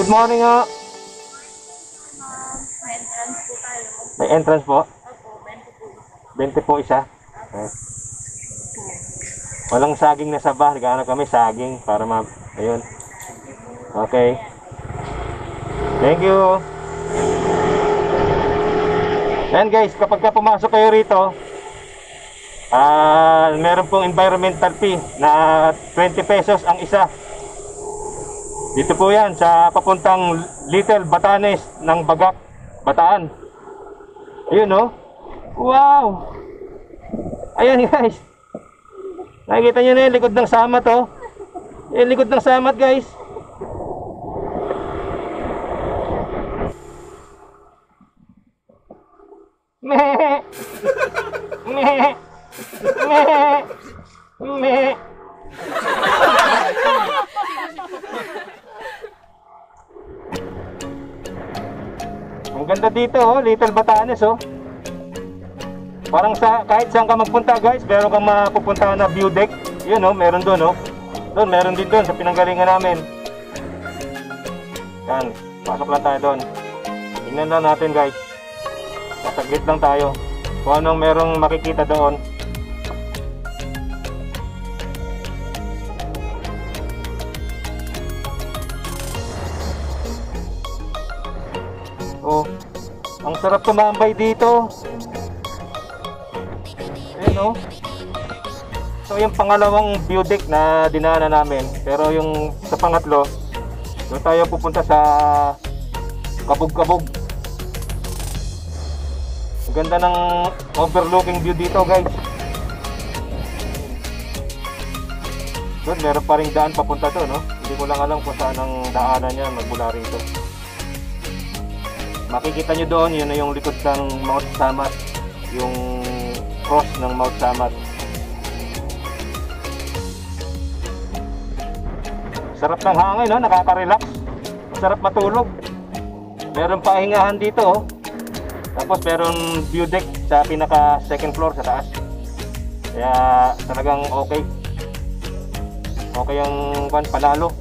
Good morning ho. May entrance po tayo. May entrance po? Opo, 20 po. 20 po isa. Walang saging na saba. Naghahanap kami saging para ayun. Okay. Thank you. And guys, kapag ka pumasok kayo rito, meron pong environmental fee na 20 pesos ang isa. Dito po yan sa papuntang Little Batanes ng Bagak, Bataan. Ayun oh. Wow. Ayan guys. Nakikita nyo na yung likod ng samat oh. Yung likod ng samat guys. Meh. Meh. Meh. Meh. Ang ganda dito oh, Little Batanes oh. Parang kahit saan ka magpunta guys, meron kang mapupuntahan na view deck. Yun oh, meron doon oh. Doon, meron din doon sa pinanggalingan namin. Yan, pasok lang tayo doon. Tingnan lang natin guys. Masaglit lang tayo kung anong merong makikita doon. Oh, ang sarap tumambay dito. Ayan oh. So yung pangalawang view deck na dinaanan namin. Pero yung sa pangatlo, doon tayo pupunta sa Kabog-Kabog. Ang ganda ng overlooking view dito guys. Doon meron pa ring daan papunta to no. Hindi ko lang alam kung saan ang daanan niya magmula rito. Makikita nyo doon, yun na yung likod ng Mount Samat. Yung cross ng Mount Samat. Sarap ng hangin, no? Nakaka-relax. Masarap matulog. Meron pahingahan dito, oh. Tapos meron view deck sa pinaka second floor sa taas. Kaya talagang okay. Okay yung panalo.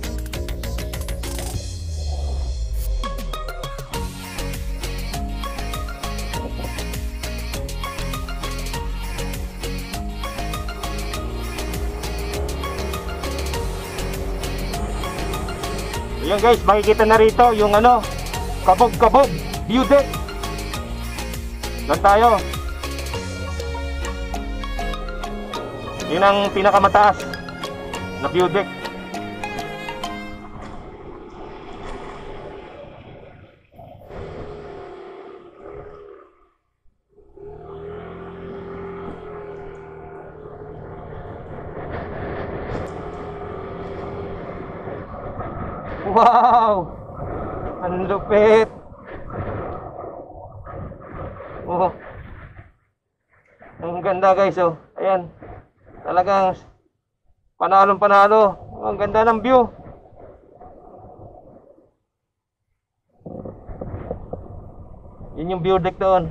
Ayan guys, makikita na rito yung ano, Kabog-Kabog view deck. Doon tayo. Yun ang pinakamataas na view deck. Wow! Ang lupit! Oh. Ang ganda guys oh. Ayan. Talagang panalong panalo. Ang ganda ng view. Yun yung view deck doon.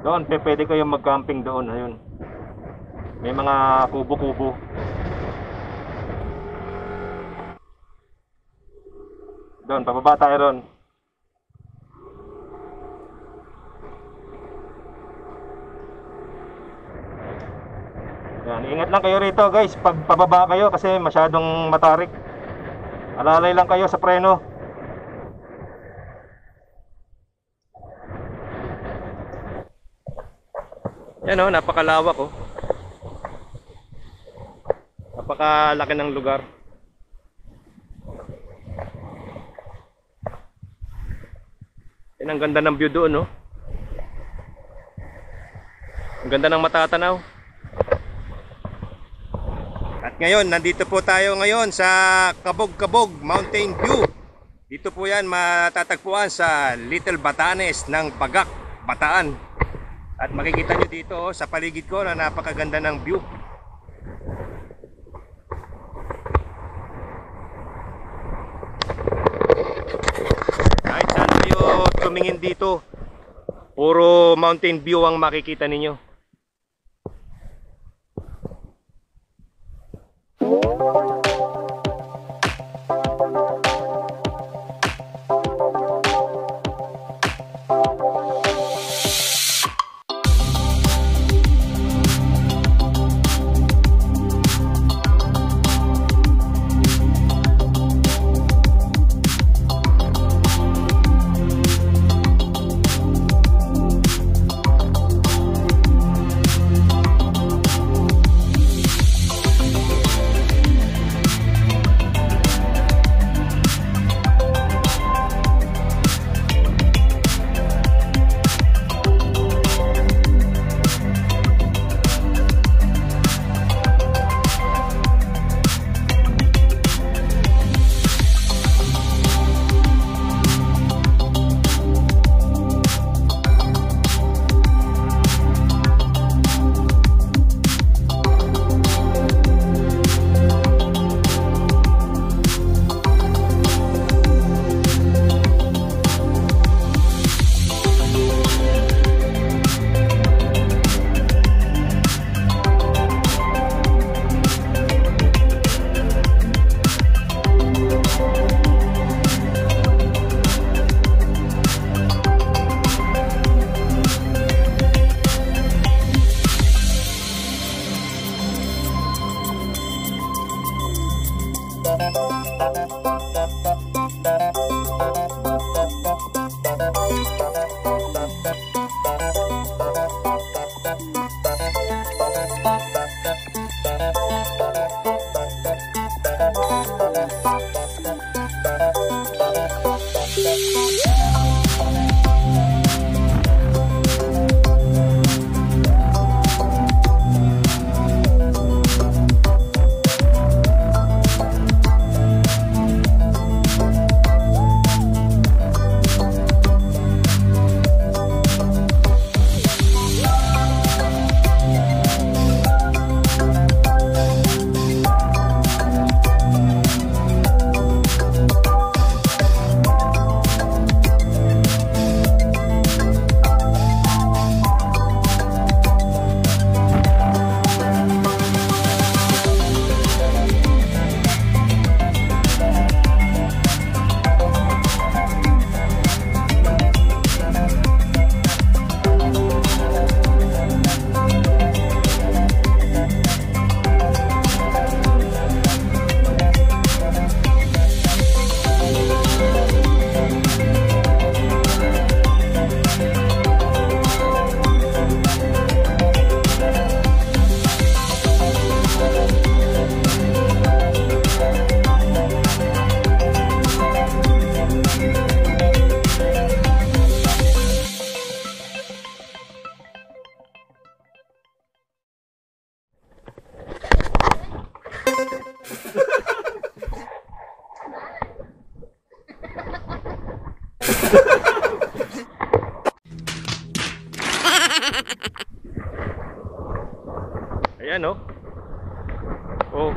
Doon, pwede kayong mag-camping doon. Ayun. May mga kubo-kubo. Doon, pababa tayo doon. Yan, ingat lang kayo rito guys. Pag pababa kayo kasi masyadong matarik. Alalay lang kayo sa preno. Yan oh, napakalawak oh. Napakalaki ng lugar. Yan ang ganda ng view doon oh. Ang ganda ng matatanaw. At ngayon, nandito po tayo ngayon sa Kabog-Kabog Mountain View. Dito po yan matatagpuan sa Little Batanes ng Bagak, Bataan. At makikita nyo dito oh, sa paligid ko na napakaganda ng view. Kahit saan kayo tumingin dito, Puro mountain view ang makikita ninyo. Ayan, oh. Oh.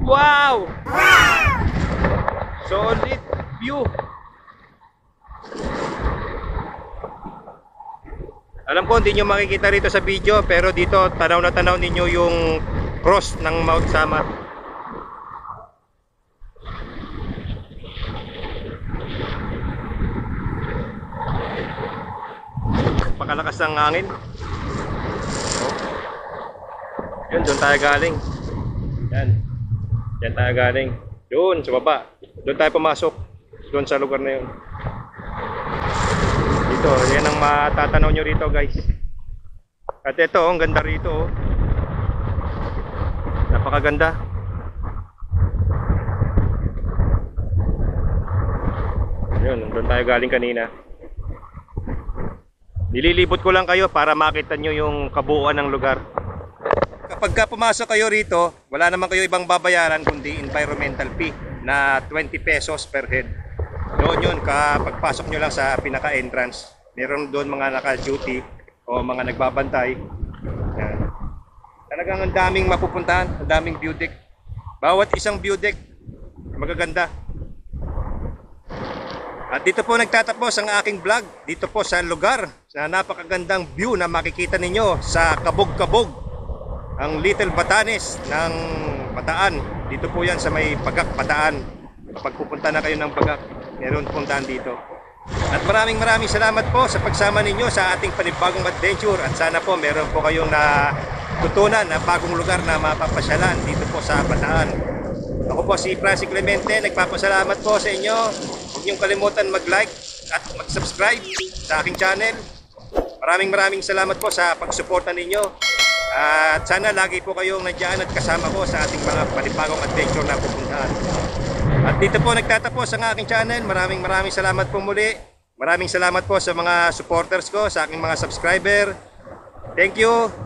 Wow! Solid view. Alam ko hindi nyo makikita rito sa video, pero dito tanaw na tanaw ninyo yung cross ng Mount Samar. Pakalakas ng hangin. Yun, doon tayo galing. Yan. Yan tayo galing. Doon, sa baba. Doon tayo pumasok. Doon sa lugar na yun. Dito, yan ang matatanaw nyo rito, guys. At ito, ang ganda rito. Oh. Napakaganda. Yun, doon tayo galing kanina. Nililibot ko lang kayo para makita nyo yung kabuuan ng lugar. Kapag ka pumasok kayo rito, wala naman kayo ibang babayaran kundi environmental fee na 20 pesos per head. Doon yun, kapag pasok nyo lang sa pinaka-entrance, meron doon mga naka-duty o mga nagbabantay. Yan. Talagang ang daming mapupuntahan, ang daming view deck. Bawat isang view deck, magaganda. At dito po nagtatapos ang aking vlog dito po sa lugar na napakagandang view na makikita ninyo sa Kabog-Kabog, ang Little Batanes ng Bataan. Dito po yan sa may Bagak, Bataan. Kapag pupunta na kayo ng Bagak, meron puntahan dito. At maraming salamat po sa pagsama ninyo sa ating panibagong adventure. At sana po meron po kayong natutunan na bagong lugar na mapapasyalan dito po sa Bataan. Ako po si Francis Clemente, nagpapasalamat po sa inyo. Huwag niyong kalimutan mag-like at mag-subscribe sa aking channel. Maraming salamat po sa pagsuporta ninyo. At sana lagi po kayong nandiyan at kasama ko sa ating mga panibagong adventure na pupuntahan. At dito po nagtatapos ang aking channel. Maraming salamat po muli. Maraming salamat po sa mga supporters ko, sa aking mga subscriber. Thank you.